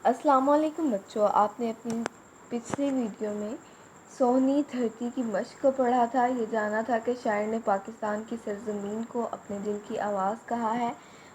السلام علیکم بچوں، آپ نے اپنی پچھلی ویڈیو میں سونی دھرتی کی مشق کو پڑھا تھا۔ یہ جانا تھا کہ شاعر نے پاکستان کی سرزمین کو اپنے دل کی آواز کہا ہے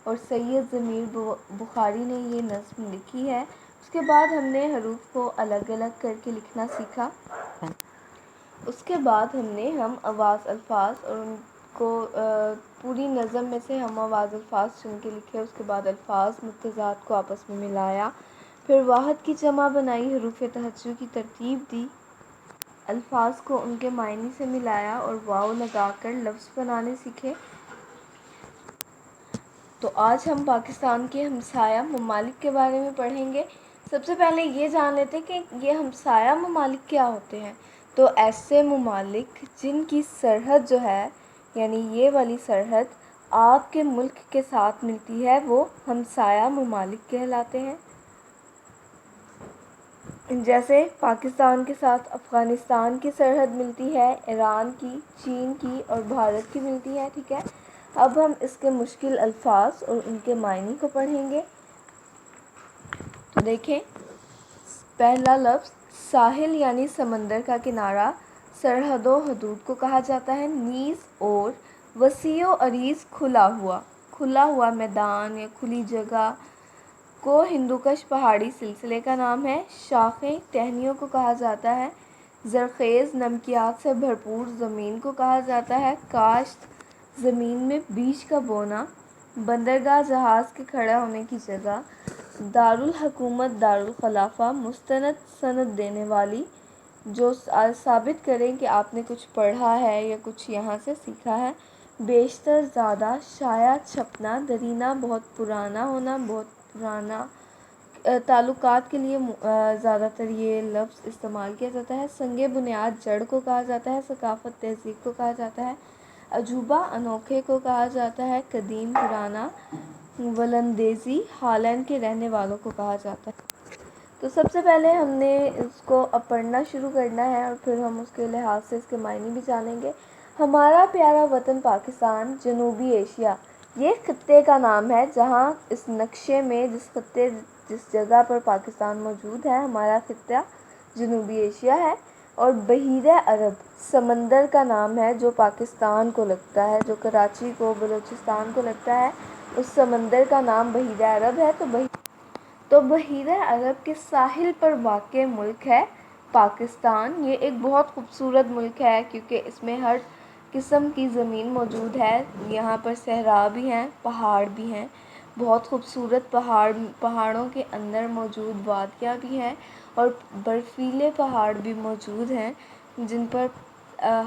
اور سید ضمیر بخاری نے یہ نظم لکھی ہے۔ اس کے بعد ہم نے حروف کو الگ الگ کر کے لکھنا سیکھا۔ اس کے بعد ہم آواز الفاظ اور ان کو پوری نظم میں سے ہم آواز الفاظ چن کے لکھے۔ اس کے بعد الفاظ متضاد کو آپس میں ملایا، پھر واحد کی جمع بنائی، حروف تہجی کی ترتیب دی، الفاظ کو ان کے معنی سے ملایا اور واو لگا کر لفظ بنانے سیکھے۔ تو آج ہم پاکستان کے ہمسایہ ممالک کے بارے میں پڑھیں گے۔ سب سے پہلے یہ جان لیتے کہ یہ ہمسایہ ممالک کیا ہوتے ہیں۔ تو ایسے ممالک جن کی سرحد جو ہے، یعنی یہ والی سرحد آپ کے ملک کے ساتھ ملتی ہے، وہ ہمسایہ ممالک کہلاتے ہیں۔ جیسے پاکستان کے ساتھ افغانستان کی سرحد ملتی ہے، ایران کی، چین کی اور بھارت کی ملتی ہے، ٹھیک ہے۔ اب ہم اس کے مشکل الفاظ اور ان کے معنی کو پڑھیں گے۔ تو دیکھیں، پہلا لفظ ساحل یعنی سمندر کا کنارہ، سرحد و حدود کو کہا جاتا ہے۔ نیز اور وسیع و عریض کھلا ہوا میدان یا کھلی جگہ کو ہندوکش پہاڑی سلسلے کا نام ہے۔ شاخیں ٹہنیوں کو کہا جاتا ہے۔ زرخیز نمکیات سے بھرپور زمین کو کہا جاتا ہے۔ کاشت زمین میں بیج کا بونا۔ بندرگاہ جہاز کے کھڑا ہونے کی جگہ۔ دارالحکومت دارالخلافہ مستند سند دینے والی، جو ثابت کریں کہ آپ نے کچھ پڑھا ہے یا کچھ یہاں سے سیکھا ہے۔ بیشتر زیادہ شائع چھپنا دیرینہ بہت پرانا ہونا، بہت پرانا تعلقات کے لیے زیادہ تر یہ لفظ استعمال کیا جاتا ہے۔ سنگ بنیاد جڑ کو کہا جاتا ہے۔ ثقافت تہذیب کو کہا جاتا ہے۔ عجوبہ انوکھے کو کہا جاتا ہے۔ قدیم پرانا ولندیزی ہالینڈ کے رہنے والوں کو کہا جاتا ہے۔ تو سب سے پہلے ہم نے اس کو اب پڑھنا شروع کرنا ہے اور پھر ہم اس کے لحاظ سے اس کے معنی بھی جانیں گے۔ ہمارا پیارا وطن پاکستان جنوبی ایشیا، یہ خطے کا نام ہے جہاں اس نقشے میں جس جگہ پر پاکستان موجود ہے، ہمارا خطہ جنوبی ایشیا ہے۔ اور بحیرہ عرب سمندر کا نام ہے جو پاکستان کو لگتا ہے، جو کراچی کو، بلوچستان کو لگتا ہے، اس سمندر کا نام بحیرہ عرب ہے۔ تو بحیرہ عرب کے ساحل پر واقع ملک ہے پاکستان۔ یہ ایک بہت خوبصورت ملک ہے کیونکہ اس میں ہر قسم کی زمین موجود ہے۔ یہاں پر صحرا بھی ہیں، پہاڑ بھی ہیں، بہت خوبصورت پہاڑوں کے اندر موجود وادیاں بھی ہیں اور برفیلے پہاڑ بھی موجود ہیں جن پر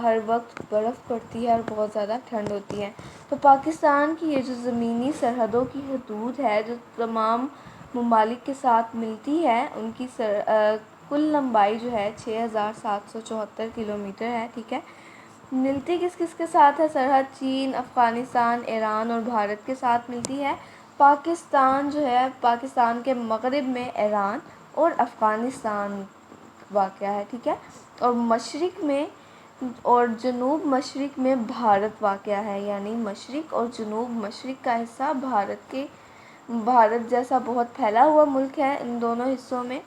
ہر وقت برف پڑتی ہے اور بہت زیادہ ٹھنڈ ہوتی ہے۔ تو پاکستان کی یہ جو زمینی سرحدوں کی حدود ہے، جو تمام ممالک کے ساتھ ملتی ہے، ان کی کل لمبائی جو ہے 6774 کلومیٹر ہے، ٹھیک ہے۔ ملتی کس کس کے ساتھ ہے سرحد؟ چین، افغانستان، ایران اور بھارت کے ساتھ ملتی ہے۔ پاکستان جو ہے، پاکستان کے مغرب میں ایران اور افغانستان واقع ہے، ٹھیک ہے۔ اور مشرق میں اور جنوب مشرق میں بھارت واقع ہے، یعنی مشرق اور جنوب مشرق کا حصہ بھارت جیسا بہت پھیلا ہوا ملک ہے ان دونوں حصوں میں۔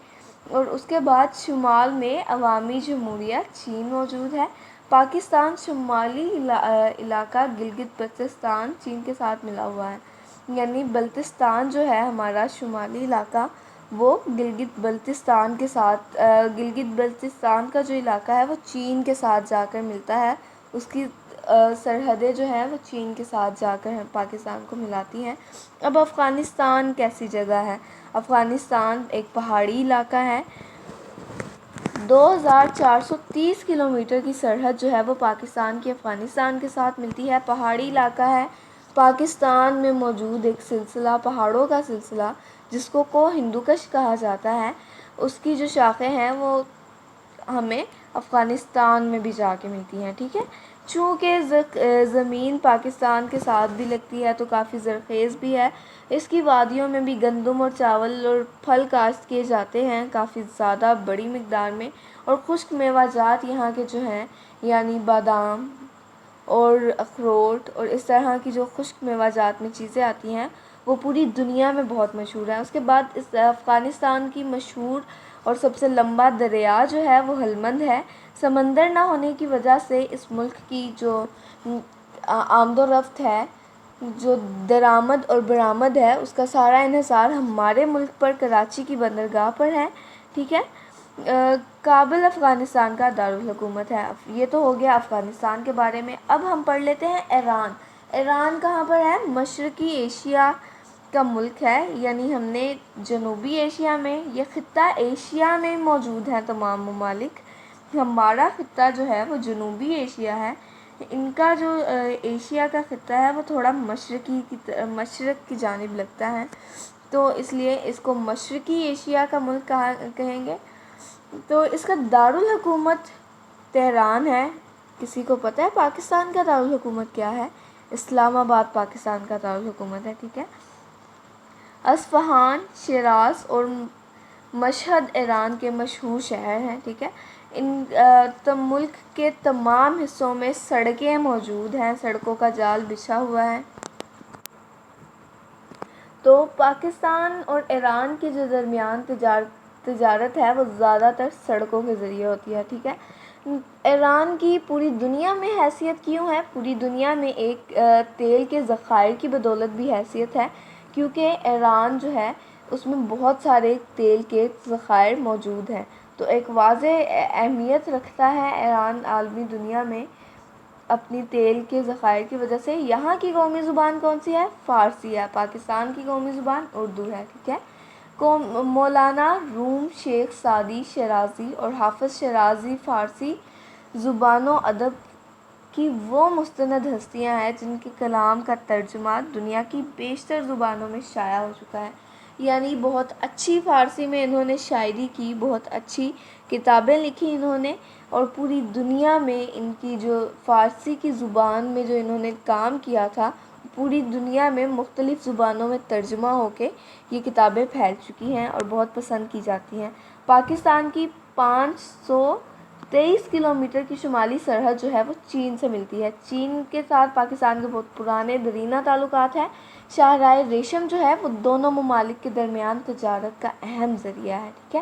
اور اس کے بعد شمال میں عوامی جمہوریہ چین موجود ہے۔ پاکستان شمالی علاقہ گلگت بلتستان چین کے ساتھ ملا ہوا ہے، یعنی بلتستان جو ہے ہمارا شمالی علاقہ، وہ گلگت بلتستان کا جو علاقہ ہے وہ چین کے ساتھ جا کر ملتا ہے۔ اس کی سرحدیں جو ہیں وہ چین کے ساتھ جا کر پاکستان کو ملاتی ہیں۔ اب افغانستان کیسی جگہ ہے؟ افغانستان ایک پہاڑی علاقہ ہے۔ 2430 کلومیٹر کی سرحد جو ہے وہ پاکستان کی افغانستان کے ساتھ ملتی ہے، پہاڑی علاقہ ہے۔ پاکستان میں موجود ایک سلسلہ، پہاڑوں کا سلسلہ، جس کو ہندوکش کہا جاتا ہے، اس کی جو شاخیں ہیں وہ ہمیں افغانستان میں بھی جا کے ملتی ہیں، ٹھیک ہے۔ چونکہ زمین پاکستان کے ساتھ بھی لگتی ہے تو کافی زرخیز بھی ہے۔ اس کی وادیوں میں بھی گندم اور چاول اور پھل کاشت کیے جاتے ہیں کافی زیادہ بڑی مقدار میں۔ اور خشک میوہ جات یہاں کے جو ہیں، یعنی بادام اور اخروٹ اور اس طرح کی جو خشک میوہ جات میں چیزیں آتی ہیں، وہ پوری دنیا میں بہت مشہور ہے۔ اس کے بعد اس افغانستان کی مشہور اور سب سے لمبا دریا جو ہے وہ ہلمند ہے۔ سمندر نہ ہونے کی وجہ سے اس ملک کی جو آمد و رفت ہے، جو درآمد اور برآمد ہے، اس کا سارا انحصار ہمارے ملک پر کراچی کی بندرگاہ پر ہے، ٹھیک ہے۔ کابل افغانستان کا دارالحکومت ہے۔ یہ تو ہو گیا افغانستان کے بارے میں۔ اب ہم پڑھ لیتے ہیں ایران۔ ایران کہاں پر ہے؟ مشرقی ایشیا کا ملک ہے، یعنی ہم نے جنوبی ایشیا میں، یہ خطہ ایشیا میں موجود ہیں تمام ممالک۔ ہمارا خطہ جو ہے وہ جنوبی ایشیا ہے، ان کا جو ایشیا کا خطہ ہے وہ تھوڑا مشرق کی جانب لگتا ہے، تو اس لیے اس کو مشرقی ایشیا کا ملک کہیں گے۔ تو اس کا دارالحکومت تہران ہے۔ کسی کو پتہ ہے پاکستان کا دارالحکومت کیا ہے؟ اسلام آباد پاکستان کا دارالحکومت ہے، ٹھیک ہے۔ اصفہان، شیراز اور مشہد ایران کے مشہور شہر ہیں، ٹھیک ہے۔ ملک کے تمام حصوں میں سڑکیں موجود ہیں، سڑکوں کا جال بچھا ہوا ہے۔ تو پاکستان اور ایران کے جو درمیان تجارت ہے وہ زیادہ تر سڑکوں کے ذریعے ہوتی ہے، ٹھیک ہے۔ ایران کی پوری دنیا میں حیثیت کیوں ہے؟ پوری دنیا میں ایک تیل کے ذخائر کی بدولت بھی حیثیت ہے، کیونکہ ایران جو ہے اس میں بہت سارے تیل کے ذخائر موجود ہیں، تو ایک واضح اہمیت رکھتا ہے ایران عالمی دنیا میں اپنی تیل کے ذخائر کی وجہ سے۔ یہاں کی قومی زبان کون سی ہے؟ فارسی ہے۔ پاکستان کی قومی زبان اردو ہے، ٹھیک ہے۔ مولانا روم شیخ سعدی شیرازی اور حافظ شیرازی فارسی زبان و ادب کی وہ مستند ہستیاں ہیں جن کے کلام کا ترجمہ دنیا کی بیشتر زبانوں میں شائع ہو چکا ہے، یعنی بہت اچھی فارسی میں انہوں نے شاعری کی، بہت اچھی کتابیں لکھی انہوں نے، اور پوری دنیا میں ان کی جو فارسی کی زبان میں جو انہوں نے کام کیا تھا، پوری دنیا میں مختلف زبانوں میں ترجمہ ہو کے یہ کتابیں پھیل چکی ہیں اور بہت پسند کی جاتی ہیں۔ پاکستان کی 523 کلومیٹر کی شمالی سرحد جو ہے وہ چین سے ملتی ہے۔ چین کے ساتھ پاکستان کے بہت پرانے دیرینہ تعلقات ہیں۔ شاہراہ ریشم جو ہے وہ دونوں ممالک کے درمیان تجارت کا اہم ذریعہ ہے، ٹھیک ہے۔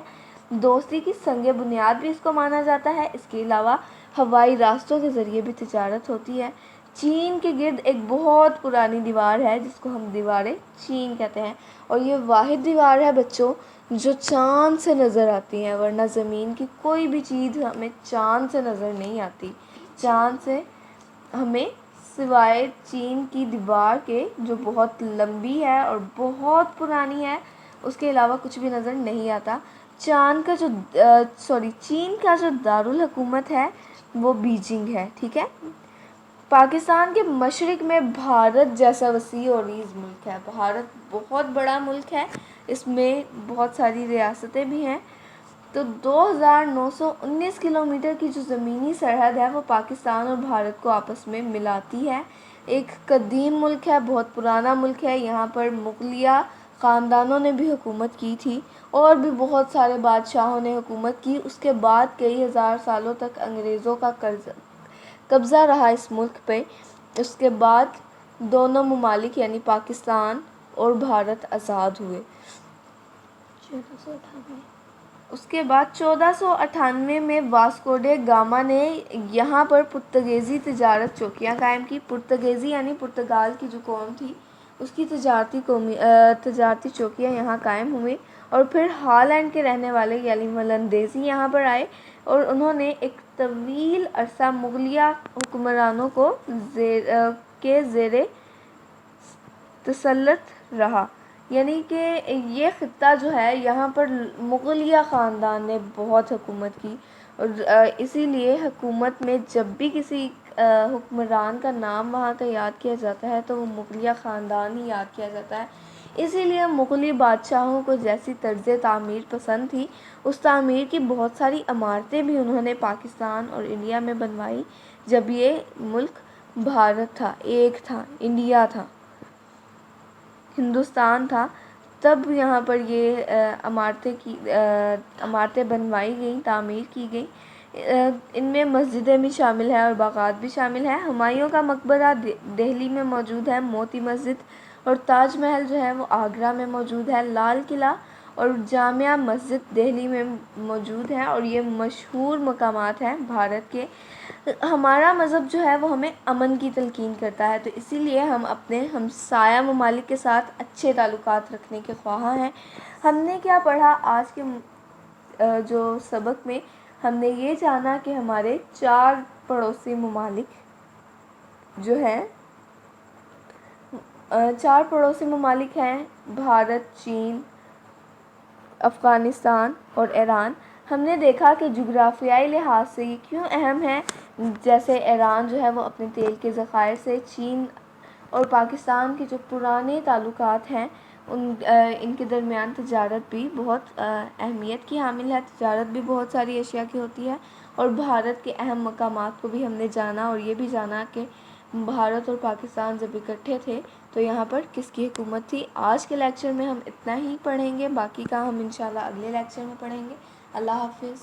دوستی کی سنگ بنیاد بھی اس کو مانا جاتا ہے۔ اس کے علاوہ ہوائی راستوں کے ذریعے بھی تجارت ہوتی ہے۔ چین کے گرد ایک بہت پرانی دیوار ہے جس کو ہم دیوار چین کہتے ہیں، اور یہ واحد دیوار ہے بچوں جو چاند سے نظر آتی ہیں، ورنہ زمین کی کوئی بھی چیز ہمیں چاند سے نظر نہیں آتی۔ چاند سے ہمیں سوائے چین کی دیوار کے جو بہت لمبی ہے اور بہت پرانی ہے، اس کے علاوہ کچھ بھی نظر نہیں آتا۔ چین کا جو دارالحکومت ہے وہ بیجنگ ہے، ٹھیک ہے۔ پاکستان کے مشرق میں بھارت جیسا وسیع و عریض ملک ہے۔ بھارت بہت بڑا ملک ہے، اس میں بہت ساری ریاستیں بھی ہیں۔ تو 2919 کلومیٹر کی جو زمینی سرحد ہے وہ پاکستان اور بھارت کو آپس میں ملاتی ہے۔ ایک قدیم ملک ہے، بہت پرانا ملک ہے، یہاں پر مغلیہ خاندانوں نے بھی حکومت کی تھی اور بھی بہت سارے بادشاہوں نے حکومت کی۔ اس کے بعد کئی ہزار سالوں تک انگریزوں کا قبضہ رہا اس ملک پہ۔ اس کے بعد دونوں ممالک یعنی پاکستان اور بھارت آزاد ہوئے۔ اس کے بعد 1498 میں واسکو ڈے گاما نے یہاں پر پرتگیزی تجارت چوکیاں قائم کی۔ پرتگیزی یعنی پرتگال کی جو قوم تھی اس کی تجارتی چوکیاں یہاں قائم ہوئی، اور پھر ہالینڈ کے رہنے والے یعنی ملندیزی یہاں پر آئے اور انہوں نے ایک طویل عرصہ مغلیہ حکمرانوں کے زیر تسلط رہا، یعنی کہ یہ خطہ جو ہے یہاں پر مغلیہ خاندان نے بہت حکومت کی، اور اسی لیے حکومت میں جب بھی کسی حکمران کا نام وہاں کا یاد کیا جاتا ہے تو وہ مغلیہ خاندان ہی یاد کیا جاتا ہے۔ اسی لیے مغلی بادشاہوں کو جیسی طرز تعمیر پسند تھی، اس تعمیر کی بہت ساری عمارتیں بھی انہوں نے پاکستان اور انڈیا میں بنوائی جب یہ ملک بھارت تھا، ایک تھا، انڈیا تھا، ہندوستان تھا، تب یہاں پر یہ عمارتیں بنوائی گئیں، تعمیر کی گئیں۔ ان میں مسجدیں بھی شامل ہیں اور باغات بھی شامل ہیں۔ ہمایوں کا مقبرہ دہلی میں موجود ہے۔ موتی مسجد اور تاج محل جو ہے وہ آگرہ میں موجود ہے، لال قلعہ اور جامع مسجد دہلی میں موجود ہے، اور یہ مشہور مقامات ہیں بھارت کے۔ ہمارا مذہب جو ہے وہ ہمیں امن کی تلقین کرتا ہے، تو اسی لیے ہم اپنے ہمسایہ ممالک کے ساتھ اچھے تعلقات رکھنے کے خواہاں ہیں۔ ہم نے کیا پڑھا آج کے جو سبق میں؟ ہم نے یہ جانا کہ ہمارے 4 پڑوسی ممالک جو ہیں 4 پڑوسی ممالک ہیں، بھارت، چین، افغانستان اور ایران۔ ہم نے دیکھا کہ جغرافیائی لحاظ سے یہ کیوں اہم ہے، جیسے ایران جو ہے وہ اپنے تیل کے ذخائر سے، چین اور پاکستان کے جو پرانے تعلقات ہیں ان کے درمیان تجارت بھی بہت اہمیت کی حامل ہے، تجارت بھی بہت ساری اشیاء کی ہوتی ہے، اور بھارت کے اہم مقامات کو بھی ہم نے جانا، اور یہ بھی جانا کہ بھارت اور پاکستان جب اکٹھے تھے تو یہاں پر کس کی حکومت تھی۔ آج کے لیکچر میں ہم اتنا ہی پڑھیں گے، باقی کا ہم انشاءاللہ اگلے لیکچر میں پڑھیں گے۔ اللہ حافظ۔